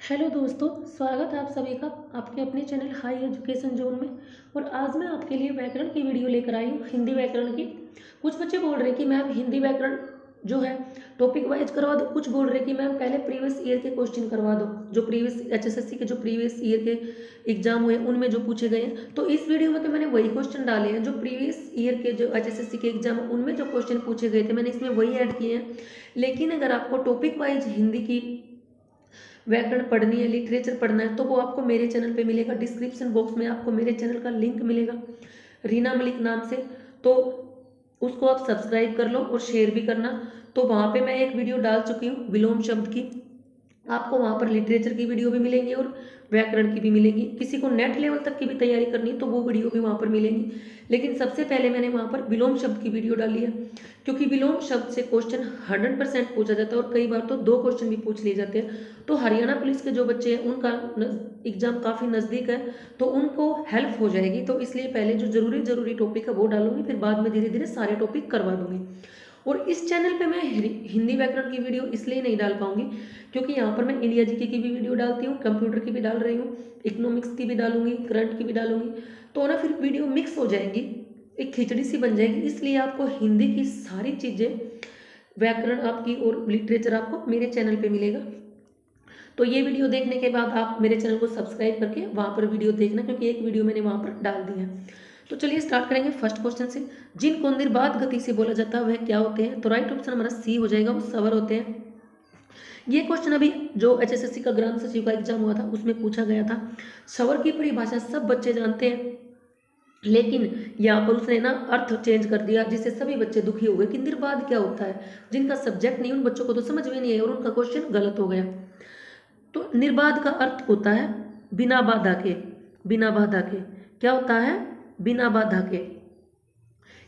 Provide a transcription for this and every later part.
Hello दोस्तों, स्वागत है आप सभी का आपके अपने चैनल हाई एजुकेशन जोन में। और आज मैं आपके लिए व्याकरण की वीडियो लेकर आई हूँ, हिंदी व्याकरण की। कुछ बच्चे बोल रहे हैं कि मैम हिंदी व्याकरण जो है टॉपिक वाइज करवा दो, कुछ बोल रहे हैं कि मैम पहले प्रीवियस ईयर के क्वेश्चन करवा दो, जो प्रीवियस एचएसएससी के जो प्रीवियस ईयर के एग्जाम हुए उनमें जो पूछे गए हैं। तो इस वीडियो में तो मैंने वही क्वेश्चन डाले हैं जो प्रीवियस ईयर के जो एचएसएससी के एग्जाम उनमें जो क्वेश्चन पूछे गए थे, मैंने इसमें वही ऐड किए हैं। लेकिन अगर आपको टॉपिक वाइज हिंदी की व्याकरण पढ़नी है, लिटरेचर पढ़ना है, तो वो आपको मेरे चैनल पे मिलेगा। डिस्क्रिप्शन बॉक्स में आपको मेरे चैनल का लिंक मिलेगा रीना मलिक नाम से, तो उसको आप सब्सक्राइब कर लो और शेयर भी करना। तो वहाँ पे मैं एक वीडियो डाल चुकी हूँ विलोम शब्द की, आपको वहाँ पर लिटरेचर की वीडियो भी मिलेंगी और व्याकरण की भी मिलेगी। किसी को नेट लेवल तक की भी तैयारी करनी है तो वो वीडियो भी वहाँ पर मिलेंगी। लेकिन सबसे पहले मैंने वहाँ पर विलोम शब्द की वीडियो डाली है, क्योंकि विलोम शब्द से क्वेश्चन 100% पूछा जाता है और कई बार तो 2 क्वेश्चन भी पूछ लिए जाते हैं। तो हरियाणा पुलिस के जो बच्चे हैं उनका एग्जाम काफ़ी नज़दीक है, तो उनको हेल्प हो जाएगी। तो इसलिए पहले जो जरूरी टॉपिक है वो डालूंगी, फिर बाद में धीरे धीरे सारे टॉपिक करवा दूंगी। और इस चैनल पे मैं हिंदी व्याकरण की वीडियो इसलिए नहीं डाल पाऊंगी क्योंकि यहाँ पर मैं इंडिया जीके की भी वीडियो डालती हूँ, कंप्यूटर की भी डाल रही हूँ, इकोनॉमिक्स की भी डालूंगी, करंट की भी डालूंगी। तो ना फिर वीडियो मिक्स हो जाएगी, एक खिचड़ी सी बन जाएगी। इसलिए आपको हिंदी की सारी चीज़ें, व्याकरण आपकी और लिटरेचर आपको मेरे चैनल पे मिलेगा। तो ये वीडियो देखने के बाद आप मेरे चैनल को सब्सक्राइब करके वहाँ पर वीडियो देखना, क्योंकि एक वीडियो मैंने वहाँ पर डाल दी है। तो चलिए स्टार्ट करेंगे फर्स्ट क्वेश्चन से। जिन को निर्बाध गति से बोला जाता है वह क्या होते हैं? तो राइट ऑप्शन हमारा सी हो जाएगा, वो सवर होते हैं। ये क्वेश्चन अभी जो एचएसएससी का ग्राम सचिव का एग्जाम हुआ था उसमें पूछा गया था। सवर की परिभाषा सब बच्चे जानते हैं, लेकिन यहाँ पर उसने ना अर्थ चेंज कर दिया जिससे सभी बच्चे दुखी हो गए कि निर्बाध क्या होता है। जिनका सब्जेक्ट नहीं उन बच्चों को तो समझ में नहीं आया और उनका क्वेश्चन गलत हो गया। तो निर्बाध का अर्थ होता है बिना बाधा के। बिना बाधा के क्या होता है? बिना बाधा के,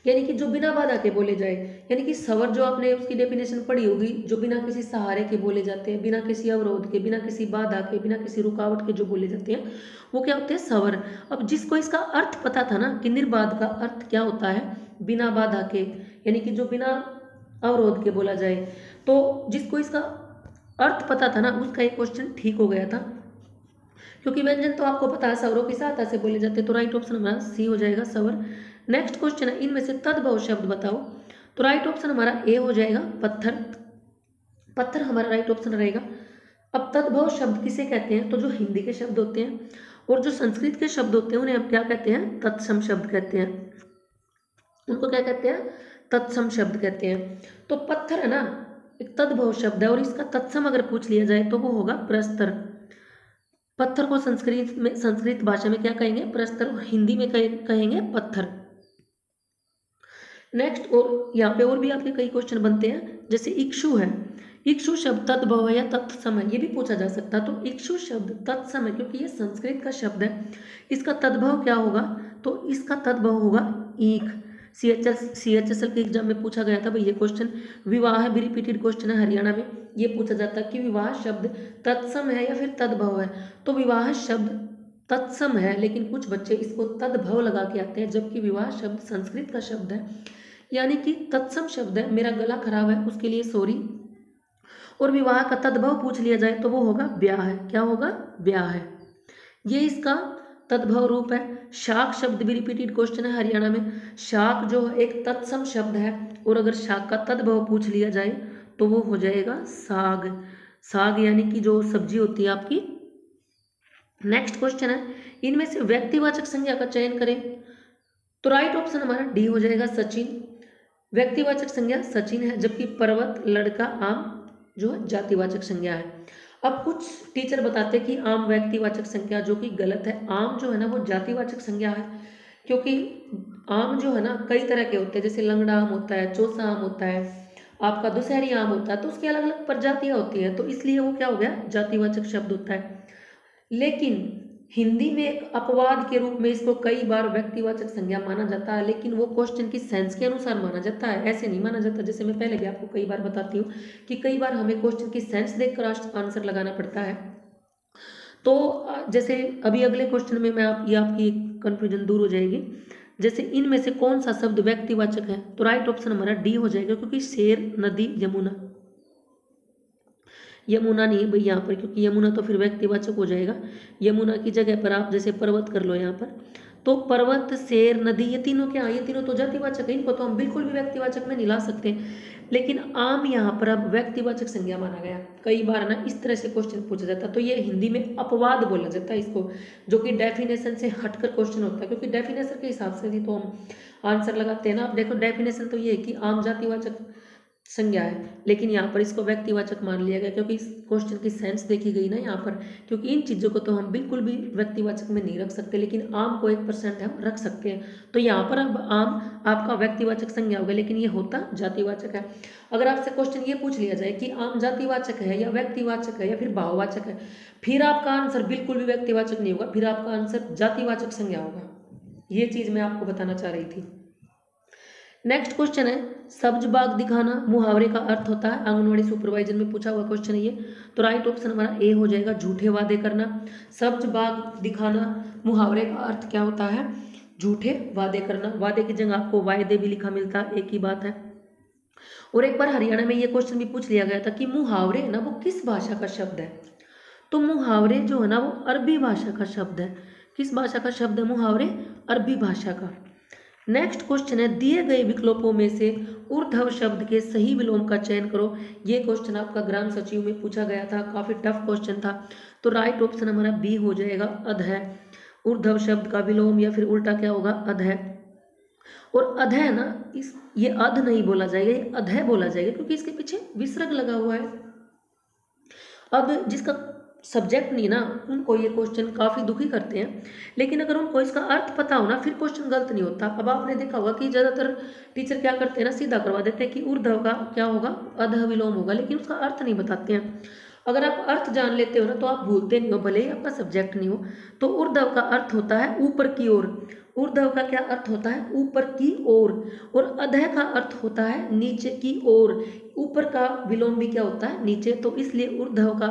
यानी कि जो बिना बाधा के बोले जाए। यानी कि सवर जो आपने उसकी डेफिनेशन पढ़ी होगी, जो बिना किसी सहारे के बोले जाते हैं, बिना किसी अवरोध के, बिना किसी बाधा के, बिना किसी रुकावट के जो बोले जाते हैं वो क्या होते हैं? सवर। अब जिसको इसका अर्थ पता था ना कि निर्बाध का अर्थ क्या होता है, बिना बाधा के, यानी कि जो बिना अवरोध के बोला जाए, तो जिसको इसका अर्थ पता था ना उसका एक क्वेश्चन ठीक हो गया था, क्योंकि व्यंजन तो आपको पता है सवरों की सहायता से बोले जाते हैं। तो राइट ऑप्शन हमारा सी हो जाएगा, सवर। नेक्स्ट क्वेश्चन है, इनमें से तद्भव शब्द बताओ। तो राइट ऑप्शन हमारा ए हो जाएगा, पत्थर। पत्थर हमारा राइट ऑप्शन रहेगा। अब तद्भव शब्द किसे कहते हैं? तो जो हिंदी के शब्द होते हैं और जो संस्कृत के शब्द होते हैं उन्हें हम क्या कहते हैं? तत्सम शब्द कहते हैं। उनको क्या कहते हैं? तत्सम शब्द कहते हैं। तो पत्थर है ना, एक तद्भव शब्द है और इसका तत्सम अगर पूछ लिया जाए तो वो होगा प्रस्तर। पत्थर को संस्कृत भाषा में क्या कहेंगे? प्रस्तर। हिंदी में कहेंगे पत्थर। नेक्स्ट, और यहाँ पे और भी आपके कई क्वेश्चन बनते हैं, जैसे इक्षु है। इक्षु शब्द तद्भव है या तत्सम है, ये भी पूछा जा सकता है। तो इक्षु शब्द तत्सम है क्योंकि ये संस्कृत का शब्द है। इसका तद्भव क्या होगा? तो इसका तद्भव होगा ईख। सीएचएसएल के एग्जाम में पूछा गया था भाई ये क्वेश्चन। विवाह भी रिपीटेड क्वेश्चन है हरियाणा में, ये पूछा जाता है कि विवाह शब्द तत्सम है या फिर तद्भव है। तो विवाह शब्द तत्सम है, लेकिन कुछ बच्चे इसको तद्भव लगा के आते हैं, जबकि विवाह शब्द संस्कृत का शब्द है, यानी कि तत्सम शब्द है। मेरा गला खराब है उसके लिए सॉरी। और विवाह का तद्भव पूछ लिया जाए तो वो होगा ब्याह है। क्या होगा? ब्याह है। ये इसका तद्भव रूप है। शाक शब्द भी रिपीटेड क्वेश्चन है हरियाणा में। शाक जो एक तत्सम शब्द है और अगर शाक का तद्भव पूछ लिया जाए तो वो हो जाएगा साग। साग यानी कि जो सब्जी होती है आपकी। नेक्स्ट क्वेश्चन है, इनमें से व्यक्तिवाचक संज्ञा का चयन करें। तो राइट ऑप्शन हमारा डी हो जाएगा, सचिन। व्यक्तिवाचक संज्ञा सचिन है, जबकि पर्वत, लड़का, आम जो है जातिवाचक संज्ञा है। अब कुछ टीचर बताते हैं कि आम व्यक्तिवाचक संज्ञा, जो कि गलत है। आम जो है ना वो जातिवाचक संज्ञा है, क्योंकि आम जो है ना कई तरह के होते हैं, जैसे लंगड़ा आम होता है, चौसा आम होता है, आपका दुशहरी आम होता है, तो उसकी अलग अलग प्रजातियां होती हैं, तो इसलिए वो क्या हो गया? जातिवाचक शब्द होता है। लेकिन हिंदी में एक अपवाद के रूप में इसको कई बार व्यक्तिवाचक संज्ञा माना जाता है, लेकिन वो क्वेश्चन की सेंस के अनुसार माना जाता है, ऐसे नहीं माना जाता। जैसे मैं पहले भी आपको कई बार बताती हूँ कि कई बार हमें क्वेश्चन की सेंस देखकर आंसर लगाना पड़ता है। तो जैसे अभी अगले क्वेश्चन में मैं आपकी कंफ्यूजन दूर हो जाएगी। जैसे इनमें से कौन सा शब्द व्यक्तिवाचक है? तो राइट ऑप्शन हमारा डी हो जाएगा, क्योंकि शेर, नदी, यमुना, यमुना नहीं है भाई यहाँ पर, क्योंकि यमुना तो फिर व्यक्तिवाचक हो जाएगा। यमुना की जगह पर आप जैसे पर्वत कर लो यहाँ पर, तो पर्वत, शेर, नदी, ये तीनों क्या, ये तीनों तो जातिवाचक है, इनको तो हम बिल्कुल भी व्यक्तिवाचक में नहीं ला सकते। लेकिन आम यहाँ पर अब व्यक्तिवाचक संज्ञा माना गया। कई बार ना इस तरह से क्वेश्चन पूछा जाता है, तो ये हिंदी में अपवाद बोला जाता है इसको, जो कि डेफिनेशन से हटकर क्वेश्चन होता है, क्योंकि डेफिनेशन के हिसाब से ही तो हम आंसर लगाते हैं ना। आप देखो डेफिनेशन तो ये है कि आम जातिवाचक संज्ञा है, लेकिन यहाँ पर इसको व्यक्तिवाचक मान लिया गया, क्योंकि इस क्वेश्चन की सेंस देखी गई ना यहाँ पर, क्योंकि इन चीज़ों को तो हम बिल्कुल भी व्यक्तिवाचक में नहीं रख सकते, लेकिन आम को 1% हम रख सकते हैं। तो यहाँ पर अब आम आपका व्यक्तिवाचक संज्ञा होगा, लेकिन ये होता जातिवाचक है। अगर आपसे क्वेश्चन ये पूछ लिया जाए कि आम जातिवाचक है या व्यक्तिवाचक है या फिर भाववाचक है, फिर आपका आंसर बिल्कुल भी व्यक्तिवाचक नहीं होगा, फिर आपका आंसर जातिवाचक संज्ञा होगा। ये चीज़ मैं आपको बताना चाह रही थी। नेक्स्ट क्वेश्चन है, सब्ज बाग दिखाना मुहावरे का अर्थ होता है। आंगनवाड़ी सुपरवाइजर में पूछा हुआ क्वेश्चन है ये। तो राइट ऑप्शन हमारा ए हो जाएगा, झूठे वादे करना। सब्ज बाग दिखाना मुहावरे का अर्थ क्या होता है? झूठे वादे करना। वादे की जगह आपको वायदे भी लिखा मिलता है, एक ही बात है। और एक बार हरियाणा में ये क्वेश्चन भी पूछ लिया गया था कि मुहावरे है ना वो किस भाषा का शब्द है? तो मुहावरे जो है ना वो अरबी भाषा का शब्द है। किस भाषा का शब्द है मुहावरे? अरबी भाषा का। नेक्स्ट क्वेश्चन है, दिए गए विकल्पों में से ऊर्ध्व शब्द के सही विलोम का चयन करो। ये क्वेश्चन आपका ग्राम सचिव में पूछा गया था, काफी टफ क्वेश्चन था। तो राइट ऑप्शन हमारा बी हो जाएगा, अध है। ऊर्ध्व शब्द का विलोम या फिर उल्टा क्या होगा? अध है। और अध है ना, ये अध नहीं बोला जाएगा, ये अधय बोला जाएगा, क्योंकि इसके पीछे विसर्ग लगा हुआ है। अब जिसका सब्जेक्ट नहीं ना, उनको ये क्वेश्चन काफ़ी दुखी करते हैं, लेकिन अगर उनको इसका अर्थ पता हो ना, फिर क्वेश्चन गलत नहीं होता। अब आपने देखा होगा कि ज़्यादातर टीचर क्या करते हैं ना, सीधा करवा देते हैं कि ऊर्ध्व का क्या होगा? अधः विलोम होगा, लेकिन उसका अर्थ नहीं बताते हैं। अगर आप अर्थ जान लेते हो ना तो आप भूलते नहीं हो, भले ही आपका सब्जेक्ट नहीं हो। तो ऊर्ध्व का अर्थ होता है ऊपर की ओर। ऊर्ध्व का क्या अर्थ होता है? ऊपर की ओर। और अधः का अर्थ होता है नीचे की ओर। ऊपर का विलोम भी क्या होता है? नीचे। तो इसलिए ऊर्ध्व का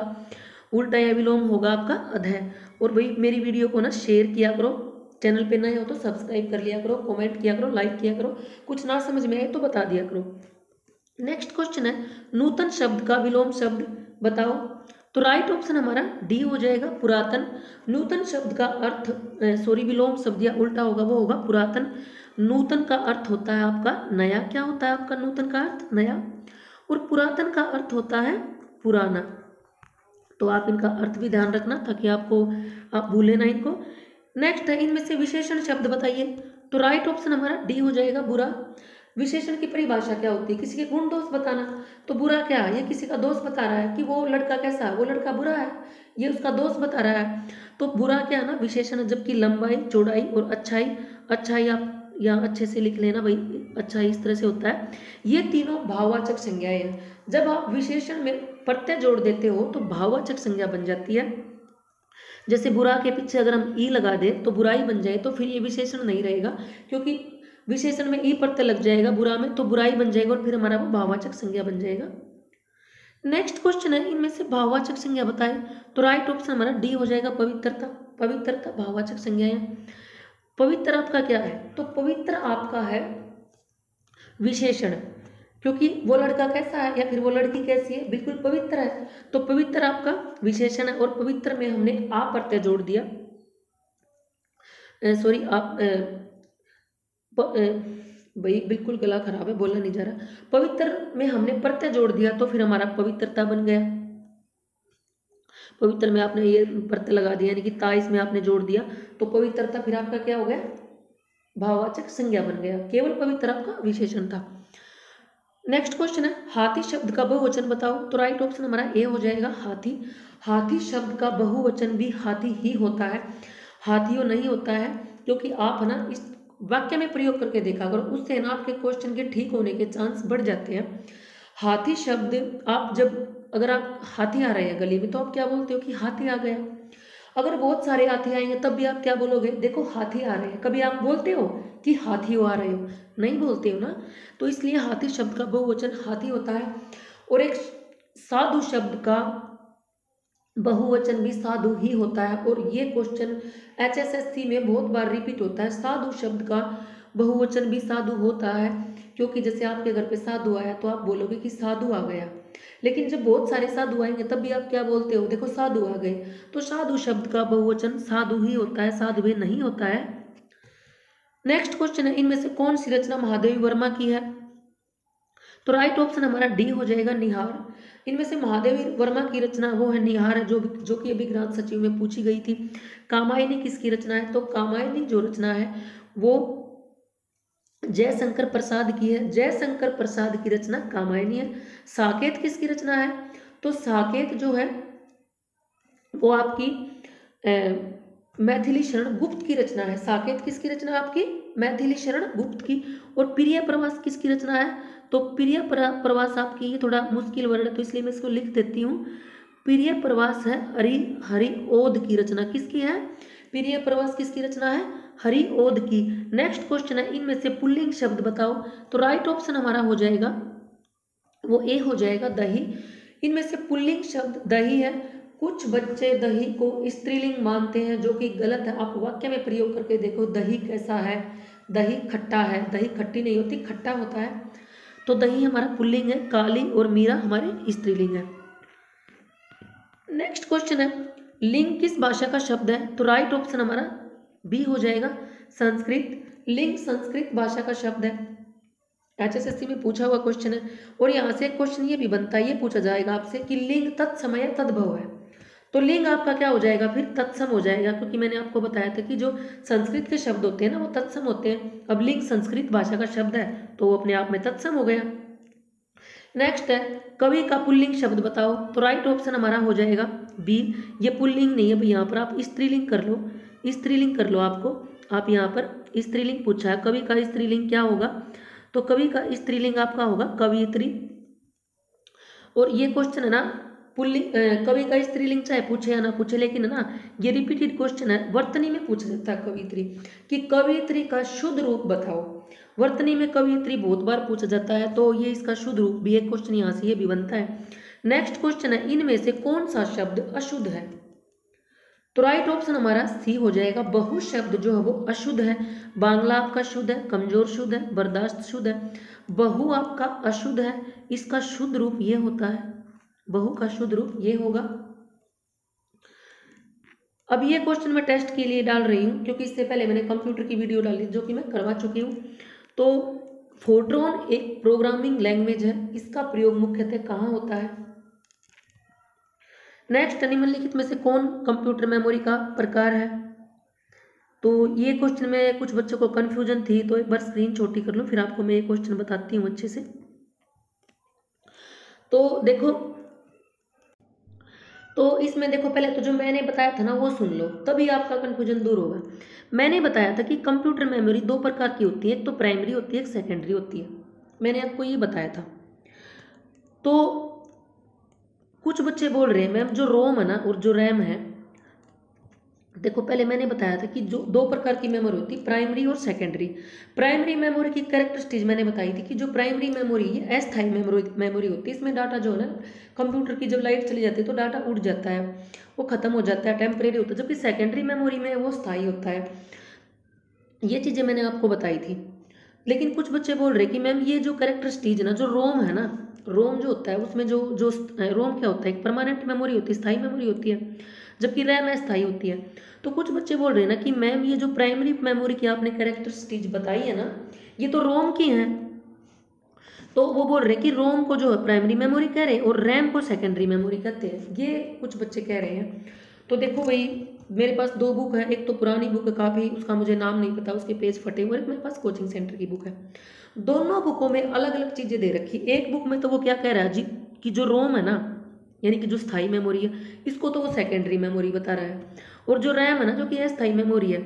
उल्टा या विलोम होगा आपका अधः। और भाई मेरी वीडियो को ना शेयर किया करो, चैनल पे नए हो तो सब्सक्राइब कर लिया करो, कमेंट किया करो, लाइक किया करो, कुछ ना समझ में आए तो बता दिया करो। नेक्स्ट क्वेश्चन है, नूतन शब्द का विलोम शब्द बताओ। तो राइट ऑप्शन हमारा डी हो जाएगा, पुरातन। नूतन शब्द का अर्थ विलोम शब्द या उल्टा होगा वो होगा पुरातन। नूतन का अर्थ होता है आपका नया। क्या होता है आपका नूतन का अर्थ? नया। और पुरातन का अर्थ होता है पुराना। तो आप इनका अर्थ भी ध्यान रखना ताकि आप भूले ना इनको। नेक्स्ट है, इनमें से विशेषण शब्द बताइए। तो राइट ऑप्शन हमारा डी हो जाएगा, बुरा। विशेषण की परिभाषा क्या होती है? किसी के गुण दोष बताना। तो बुरा क्या है? ये किसी का दोष बता रहा है कि वो लड़का कैसा है, वो लड़का बुरा है, ये उसका दोष बता रहा है। तो बुरा क्या है ना, विशेषण। जबकि लंबाई, चौड़ाई और अच्छाई, अच्छाई आप यहाँ अच्छे से लिख लेना भाई, अच्छा इस तरह से होता है। ये तीनों भाववाचक संज्ञाएं हैं। जब आप विशेषण में प्रत्यय जोड़ देते हो तो भाववाचक संज्ञा बन जाती है। जैसे बुरा के पीछे अगर हम ई लगा दें तो बुराई बन जाए, तो फिर ये विशेषण नहीं रहेगा, क्योंकि विशेषण में ई प्रत्यय लग जाएगा बुरा में, तो बुराई बन जाएगा और फिर हमारा वो भाववाचक संज्ञा बन जाएगा। नेक्स्ट क्वेश्चन है, इनमें से भाववाचक संज्ञा बताएं। तो राइट ऑप्शन हमारा डी हो जाएगा, पवित्रता। पवित्रता भाववाचक संज्ञा है। पवित्र आपका क्या है? तो पवित्र आपका है विशेषण, क्योंकि वो लड़का कैसा है या फिर वो लड़की कैसी है, बिल्कुल पवित्र है। तो पवित्र आपका विशेषण है। और पवित्र में हमने आ प्रत्यय जोड़ दिया, सॉरी आप भाई बिल्कुल गला खराब है, बोलना नहीं जा रहा। पवित्र में हमने प्रत्यय जोड़ दिया तो फिर हमारा पवित्रता बन गया। पवित्र में आपने ये प्रत्यय लगा दिया, यानी कि ता इसमें आपने जोड़ दिया, तो पवित्रता फिर आपका क्या हो गया? भाववाचक संज्ञा बन गया। केवल पवित्र आपका विशेषण था। नेक्स्ट क्वेश्चन है, हाथी शब्द का बहुवचन बताओ। तो राइट ऑप्शन हमारा ए हो जाएगा, हाथी। हाथी शब्द का बहुवचन भी हाथी ही होता है, हाथियों नहीं होता है। क्योंकि आप ना इस वाक्य में प्रयोग करके देखा करो, उससे ना आपके क्वेश्चन के ठीक होने के चांस बढ़ जाते हैं। हाथी शब्द आप अगर आप हाथी आ रहे हैं गली में तो आप क्या बोलते हो कि हाथी आ गया। अगर बहुत सारे हाथी आएंगे तब भी आप क्या बोलोगे? देखो हाथी आ रहे हैं। कभी आप बोलते हो कि हाथी आ रहे हो? नहीं बोलते हो ना। तो इसलिए हाथी शब्द का बहुवचन हाथी होता है। और एक साधु शब्द का बहुवचन भी साधु ही होता है। और ये क्वेश्चन HSSC में बहुत बार रिपीट होता है। साधु शब्द का बहुवचन भी साधु होता है, क्योंकि जैसे आपके घर पे साधु आया तो आप बोलोगे कि साधु आ गया। लेकिन जब बहुत सारे साधु आएंगे तब भी आप क्या बोलते हो, देखो साधु आ गए, तो साधु शब्द का बहुवचन साधु ही होता है, साधुवे नहीं होता है। नेक्स्ट क्वेश्चन है, इनमें से कौन सी रचना महादेवी वर्मा की है? तो राइट ऑप्शन हमारा डी हो जाएगा, निहार। इनमें से महादेवी वर्मा की रचना वो है निहार है, जो कि अभी ग्रांथ सचिव में पूछी गई थी। कामायनी किसकी रचना है? तो कामायनी जो रचना है वो जयशंकर प्रसाद की है, जयशंकर प्रसाद की रचना कामायनी है। साकेत किसकी रचना है? तो साकेत जो है वो आपकी मैथिली शरण गुप्त की रचना है। साकेत किसकी रचना है? आपकी मैथिली शरण गुप्त की। और प्रिय प्रवास किसकी रचना है? तो प्रिय प्रवास आपकी, ये थोड़ा मुश्किल वर्ड है तो इसलिए मैं इसको लिख देती हूँ। प्रिय प्रवास है हरिओद की रचना। किसकी है? प्रिय प्रवास किसकी रचना है? हरिओद की। नेक्स्ट क्वेश्चन है, इनमें से पुल्लिंग शब्द बताओ। तो राइट ऑप्शन हमारा हो जाएगा वो ए हो जाएगा, दही। इनमें से पुल्लिंग शब्द दही है। कुछ बच्चे दही को स्त्रीलिंग मानते हैं, जो कि गलत है। आप वाक्य में प्रयोग करके देखो, दही कैसा है? दही खट्टा है। दही खट्टी नहीं होती, खट्टा होता है। तो दही हमारा पुल्लिंग है, काली और मीरा हमारे स्त्रीलिंग है। नेक्स्ट क्वेश्चन है, लिंग किस भाषा का शब्द है? तो राइट ऑप्शन हमारा बी हो जाएगा, संस्कृत। लिंग संस्कृत भाषा का शब्द है। HSSC में पूछा हुआ क्वेश्चन है। और यहाँ से क्वेश्चन ये भी बनता है, ये पूछा जाएगा आपसे कि लिंग तत्समय तद्भव है। तो लिंग आपका क्या हो जाएगा? फिर तत्सम हो जाएगा, क्योंकि मैंने आपको बताया था कि जो संस्कृत के शब्द होते हैं ना वो तत्सम होते हैं। अब लिंग संस्कृत भाषा का शब्द है तो वो अपने आप में तत्सम हो गया। नेक्स्ट है, कवि का पुल्लिंग शब्द बताओ। तो राइट ऑप्शन हमारा हो जाएगा बी। ये पुल्लिंग नहीं है भाई, यहाँ पर आप स्त्रीलिंग कर लो, स्त्रीलिंग कर लो। आप यहाँ पर स्त्रीलिंग पूछा है, कवि का स्त्रीलिंग क्या होगा? तो कवि का स्त्रीलिंग आपका होगा कवियत्री। और ये क्वेश्चन है ना पुल्लिंग, कवि का स्त्रीलिंग चाहे पूछे या ना पूछे, लेकिन है ना ये रिपीटेड क्वेश्चन है। वर्तनी में पूछा जाता है कवियत्री, कि कवियत्री का शुद्ध रूप बताओ। वर्तनी में कवियत्री बहुत बार पूछा जाता है, तो ये इसका शुद्ध रूप भी एक क्वेश्चन यहाँ से ये भी बनता है। नेक्स्ट क्वेश्चन है, इनमें से कौन सा शब्द अशुद्ध है? तो राइट ऑप्शन हमारा सी हो जाएगा, बहु शब्द जो है वो अशुद्ध है। बांग्ला आपका शुद्ध है, कमजोर शुद्ध है, बर्दाश्त शुद्ध है। बहु आपका अशुद्ध है, इसका शुद्ध रूप ये होता है, बहु का शुद्ध रूप ये होगा। अब ये क्वेश्चन मैं टेस्ट के लिए डाल रही हूँ, क्योंकि इससे पहले मैंने कंप्यूटर की वीडियो डाली जो कि मैं करवा चुकी हूँ। तो फोर्ट्रॉन एक प्रोग्रामिंग लैंग्वेज है, इसका प्रयोग मुख्यतः कहाँ होता है? नेक्स्ट, निम्नलिखित में से कौन कंप्यूटर मेमोरी का प्रकार है? तो ये क्वेश्चन में कुछ बच्चों को कंफ्यूजन थी, तो एक बार स्क्रीन छोटी कर लो, फिर आपको मैं ये क्वेश्चन बताती हूँ अच्छे से। तो देखो, तो इसमें देखो, पहले तो जो मैंने बताया था ना वो सुन लो, तभी आपका कंफ्यूजन दूर होगा। मैंने बताया था कि कंप्यूटर मेमोरी दो प्रकार की होती है, एक तो प्राइमरी होती है, एक सेकेंडरी होती है। मैंने आपको ये बताया था। तो कुछ बच्चे बोल रहे हैं मैम जो रोम है ना और जो रैम है, देखो पहले मैंने बताया था कि जो दो प्रकार की मेमोरी होती है, प्राइमरी और सेकेंडरी। प्राइमरी मेमोरी की कैरेक्टरिस्टिक्स मैंने बताई थी कि जो प्राइमरी मेमोरी है अस्थायी मेमोरी होती है। इसमें डाटा जो है ना, कंप्यूटर की जब लाइट चली जाती है तो डाटा उड़ जाता है, वो खत्म हो जाता है, टेम्परेरी होता है। जबकि सेकेंडरी मेमोरी में वो स्थायी होता है। ये चीज़ें मैंने आपको बताई थी। लेकिन कुछ बच्चे बोल रहे कि मैम ये जो कैरेक्टरिस्टिक्स ना, जो रोम है ना, रोम जो होता है उसमें जो जो रोम क्या होता है, एक परमानेंट मेमोरी होती है, स्थायी मेमोरी होती है, जबकि रैम अस्थायी होती है। तो कुछ बच्चे बोल रहे हैं ना कि मैम ये जो प्राइमरी मेमोरी की आपने कैरेक्टरिस्टिक्स बताई है ना, ये तो रोम की हैं। तो वो बोल रहे हैं कि रोम को जो है प्राइमरी मेमोरी कह रहे हैं और रैम को सेकेंडरी मेमोरी कहते हैं, ये कुछ बच्चे कह रहे हैं। तो देखो भाई, मेरे पास दो बुक है, एक तो पुरानी बुक है काफ़ी, उसका मुझे नाम नहीं पता, उसके पेज फटे हुए, मेरे पास कोचिंग सेंटर की बुक है। दोनों बुकों में अलग अलग चीज़ें दे रखी। एक बुक में तो वो क्या कह रहा है जी कि जो रोम है ना, यानी कि जो स्थायी मेमोरी है, इसको तो वो सेकेंडरी मेमोरी बता रहा है, और जो रैम है ना, जो कि अस्थायी मेमोरी है,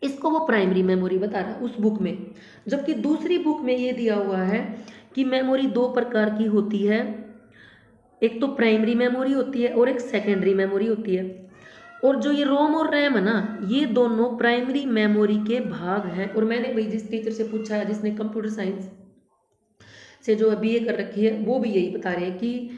इसको वो प्राइमरी मेमोरी बता रहा है उस बुक में। जबकि दूसरी बुक में ये दिया हुआ है कि मेमोरी दो प्रकार की होती है, एक तो प्राइमरी मेमोरी होती है और एक सेकेंडरी मेमोरी होती है। और जो ये रोम और रैम है ना, ये दोनों प्राइमरी मेमोरी के भाग हैं। और मैंने भाई जिस टीचर से पूछा है, जिसने कंप्यूटर साइंस से जो है BA कर रखी है, वो भी यही बता रहे हैं कि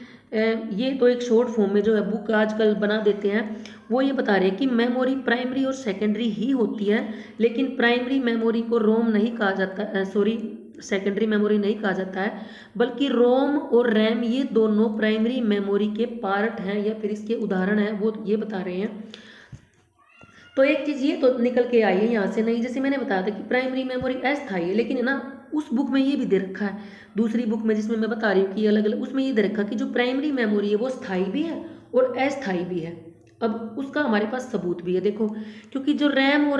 ये तो एक शॉर्ट फॉर्म में जो है बुक आजकल बना देते हैं। वो ये बता रहे हैं कि मेमोरी प्राइमरी और सेकेंडरी ही होती है, लेकिन प्राइमरी मेमोरी को रोम नहीं कहा जाता, सॉरी सेकेंडरी मेमोरी नहीं कहा जाता है, बल्कि रोम और रैम ये दोनों प्राइमरी मेमोरी के पार्ट हैं या फिर इसके उदाहरण हैं, वो ये बता रहे हैं। तो एक चीज़ ये तो निकल के आई है यहाँ से नहीं, जैसे मैंने बताया था कि प्राइमरी मेमोरी अस्थायी है, लेकिन है ना उस बुक में ये भी दे रखा है, दूसरी बुक में जिसमें मैं बता रही हूँ कि अलग अलग, उसमें ये दे रखा कि जो प्राइमरी मेमोरी है वो स्थायी भी है और अस्थायी भी है। अब उसका हमारे पास सबूत भी है, देखो, क्योंकि जो रैम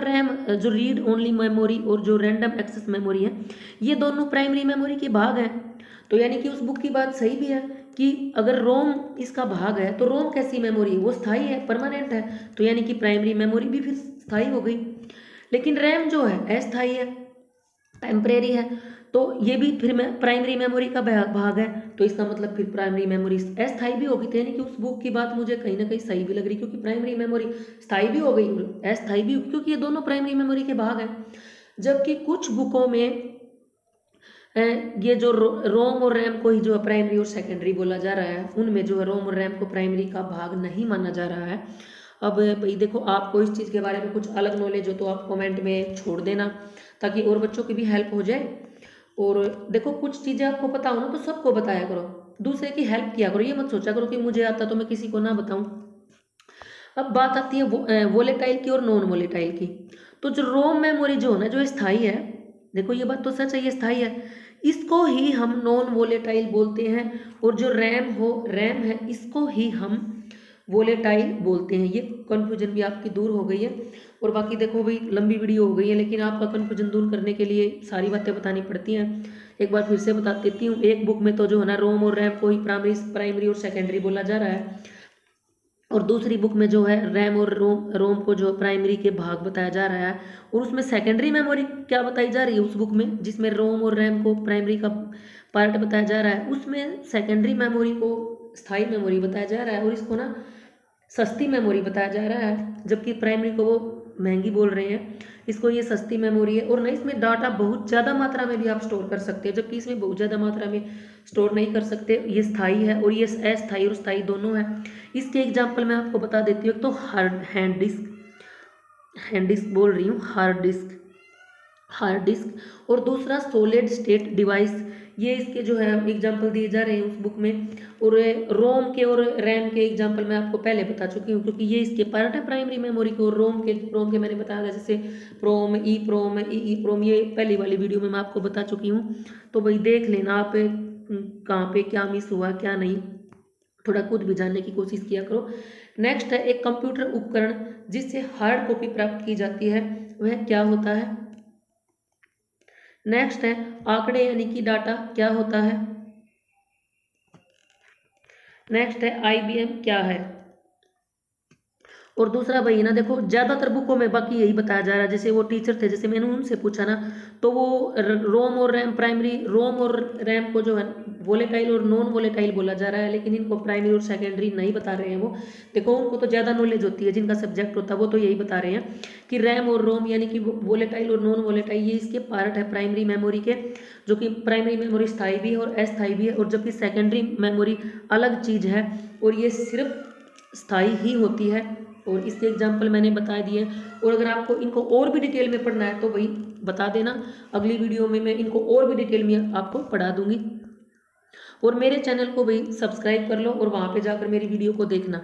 जो रीड ओनली मेमोरी और जो रैंडम एक्सेस मेमोरी है, ये दोनों प्राइमरी मेमोरी के भाग हैं। तो यानी कि उस बुक की बात सही भी है कि अगर रोम इसका भाग है तो रोम कैसी मेमोरी है, वो स्थायी है, परमानेंट है, तो यानी कि प्राइमरी मेमोरी भी फिर स्थायी हो गई। लेकिन रैम जो है अस्थायी है, टेम्परेरी है, तो ये भी फिर प्राइमरी मेमोरी का भाग है, तो इसका मतलब फिर प्राइमरी मेमोरी अस्थायी भी होगी। तो यानी कि उस बुक की बात मुझे कहीं ना कहीं सही भी लग रही, क्योंकि प्राइमरी मेमोरी स्थायी भी हो गई और अस्थायी भी, क्योंकि ये दोनों प्राइमरी मेमोरी के भाग हैं। जबकि कुछ बुकों में ये जो रोम और रैम को ही जो है प्राइमरी और सेकेंडरी बोला जा रहा है, उनमें जो है रोम और रैम को प्राइमरी का भाग नहीं माना जा रहा है। अब भाई देखो, आपको इस चीज़ के बारे में कुछ अलग नॉलेज हो तो आप कमेंट में छोड़ देना, ताकि और बच्चों की भी हेल्प हो जाए। और देखो, कुछ चीज़ें आपको पता हो ना तो सबको बताया करो, दूसरे की हेल्प किया करो, ये मत सोचा करो कि मुझे आता तो मैं किसी को ना बताऊं। अब बात आती है वोलेटाइल की और नॉन वोलेटाइल की। तो जो रोम मेमोरी जो है ना, जो स्थायी है, देखो ये बात तो सच है, ये स्थायी है, इसको ही हम नॉन वोलेटाइल बोलते हैं। और जो रैम है, इसको ही हम वोलेटाइल बोलते हैं। ये कन्फ्यूजन भी आपकी दूर हो गई है। और बाकी देखो भाई, लंबी वीडियो हो गई है, लेकिन आपका कन्फ्यूजन दूर करने के लिए सारी बातें बतानी पड़ती हैं। एक बार फिर से बता देती हूँ, एक बुक में तो जो है ना रोम और रैम को ही प्राइमरी और सेकेंडरी बोला जा रहा है, और दूसरी बुक में जो है रैम और रोम को जो प्राइमरी के भाग बताया जा रहा है। और उसमें सेकेंडरी मेमोरी क्या बताई जा रही है, उस बुक में जिसमें रोम और रैम को प्राइमरी का पार्ट बताया जा रहा है, उसमें सेकेंडरी मेमोरी को स्थायी मेमोरी बताया जा रहा है, और इसको ना सस्ती मेमोरी बताया जा रहा है। जबकि प्राइमरी को वो महंगी बोल रहे हैं, इसको ये सस्ती मेमोरी है। और ना इसमें डाटा बहुत ज़्यादा मात्रा में भी आप स्टोर कर सकते हैं, जबकि इसमें बहुत ज़्यादा मात्रा में स्टोर नहीं कर सकते। ये स्थायी है और ये अस्थायी और स्थायी दोनों है। इसके एग्जाम्पल मैं आपको बता देती हूँ। तो हैंड डिस्क बोल रही हूँ, हार्ड डिस्क, और दूसरा सॉलिड स्टेट डिवाइस। ये इसके जो है एग्जाम्पल दिए जा रहे हैं उस बुक में। और रोम के और रैम के एग्जाम्पल मैं आपको पहले बता चुकी हूँ, क्योंकि ये इसके पार्ट है प्राइमरी मेमोरी के। और रोम के मैंने बताया था, जैसे प्रोम, ई प्रोम, ये पहली वाली वीडियो में मैं आपको बता चुकी हूँ। तो भाई देख लेना आप कहाँ पे क्या मिस हुआ क्या नहीं, थोड़ा खुद भी जानने की कोशिश किया करो। नेक्स्ट है एक कंप्यूटर उपकरण जिससे हार्ड कॉपी प्राप्त की जाती है, वह क्या होता है। नेक्स्ट है आंकड़े यानी कि डाटा क्या होता है। नेक्स्ट है IBM क्या है। और दूसरा भाई ना देखो, ज़्यादातर बुकों में बाकी यही बताया जा रहा है। जैसे वो टीचर थे, जैसे मैंने उनसे पूछा ना, तो वो रोम और रैम को जो है वोलेटाइल और नॉन वोलेटाइल बोला जा रहा है, लेकिन इनको प्राइमरी और सेकेंडरी नहीं बता रहे हैं। वो देखो, उनको तो ज़्यादा नॉलेज होती है, जिनका सब्जेक्ट होता है वो तो यही बता रहे हैं कि रैम और रोम यानी कि वोलेटाइल और नॉन वोलेटाइल ये इसके पार्ट है प्राइमरी मेमोरी के, जो कि प्राइमरी मेमोरी स्थायी भी है और अस्थायी भी है। और जबकि सेकेंडरी मेमोरी अलग चीज़ है और ये सिर्फ स्थायी ही होती है। और इसके एग्जाम्पल मैंने बता दिए। और अगर आपको इनको और भी डिटेल में पढ़ना है तो वही बता देना, अगली वीडियो में मैं इनको और भी डिटेल में आपको पढ़ा दूंगी। और मेरे चैनल को भाई सब्सक्राइब कर लो और वहाँ पे जाकर मेरी वीडियो को देखना।